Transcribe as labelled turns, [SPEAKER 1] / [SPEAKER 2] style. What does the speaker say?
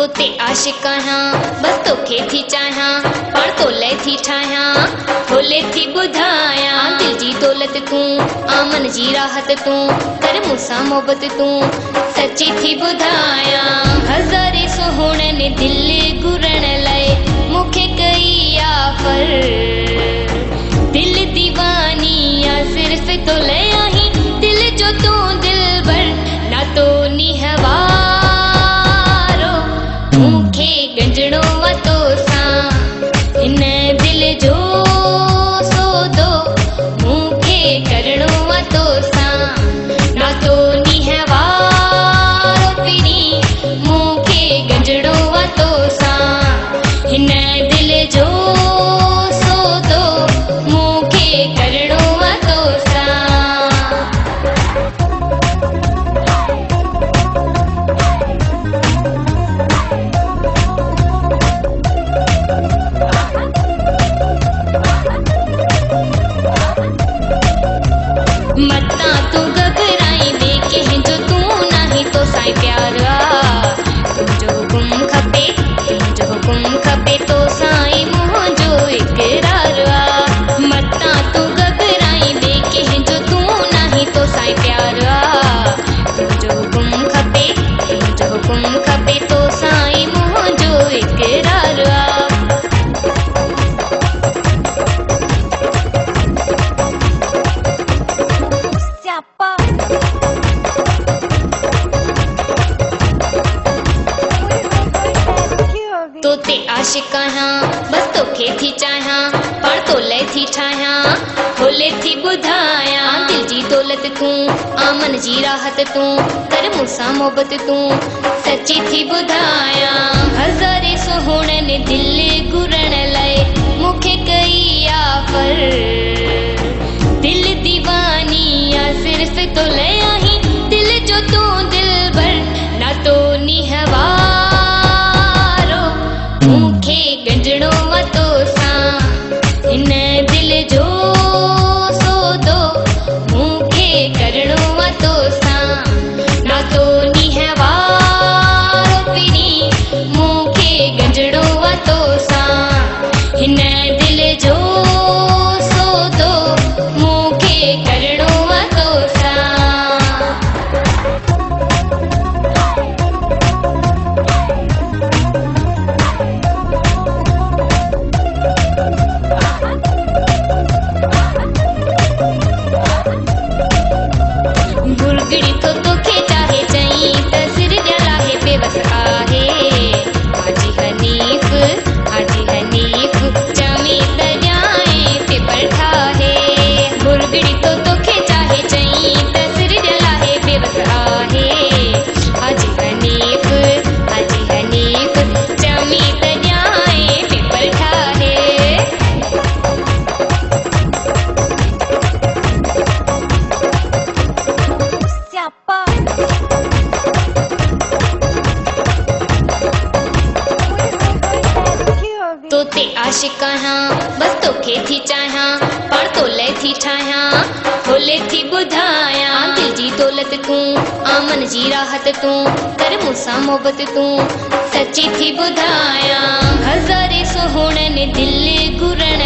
[SPEAKER 1] तो ते आशिक आहियां बस तोखे थी चाहियां पाण तोले थी ठाहियां खोले थी ॿुधायां दिल जी दौलत तूं आमन जी राहत तूं कर मूंसां मोहबत तूं सची थी ॿुधायां हज़ारे सुहिणनि दिल घुरण लाइ मूंखे कई आफर दिल दीवानी आ सिर्फ़ तोले आहीं दिल जो तूं दिलबर ना तो निहवा मूंखे गंजणो आ तोसां हिन दिल जो सौदो मूंखे करणो आ तोसां ना तो निहवारो पिरी मूंखे गंजणो आ तोसां हिन दिल जो सौदो मूंखे करणो आ तोसां मतां तूं घबराईंदे कंहिंजो तूं नाही तो साईं प्यार आ तुंहिंजो हुकुम खपे तो साईं मुंहिंजो इक़रार आ मतां तूं घबराईंदे कंहिंजो तूं नाही तो साईं प्यार आ तुंहिंजो हुकुम खपे तो साईं मुंहिंजो इक़रार आ तो ते आशिक आहियां बस तोखे थी चाहियां पाण तोले थी ठाहियां खोले थी ॿुधायां दिल जी दौलत तूं आमन जी राहत तूं कर मूंसां मोहबत तूं सची थी ॿुधायां हज़ारे सुहिणनि दिल घुरण लाइ मूंखे कई आफर दिल दीवानी आ सिर्फ़ तोले आहीं दिल जो तूं दिलबर ना तो निहवा मूंखे गंजणो आ तोसां हिन दिल जो सौदो मूंखे करणो आ तोसां ना तो निहवारो पिरी मूंखे गंजणो आ तोसां हिन दिल जो सौदो मूंखे करणो आ तोसां गुरगड़ी तो तोखे चाहे चई त सिर जलाहे बेवस आहे हाजी हनीफ चमी त ॼाए पेपर ठाहे गुरगड़ी तो तोखे चाहे चई त सिर जलाहे बेवस आहे हाजी हनीफ चमी त ॼाए पेपर ठाहे तो ते आशिक आहियां बस तोखे थी चाहियां पाण तोले थी ठाहियां खोले थी ॿुधायां दिल जी दौलत तूं आमन जी राहत तूं कर मूंसां मोहबत तूं सची थी ॿुधायां हज़ारे सुहिणनि दिल घुरण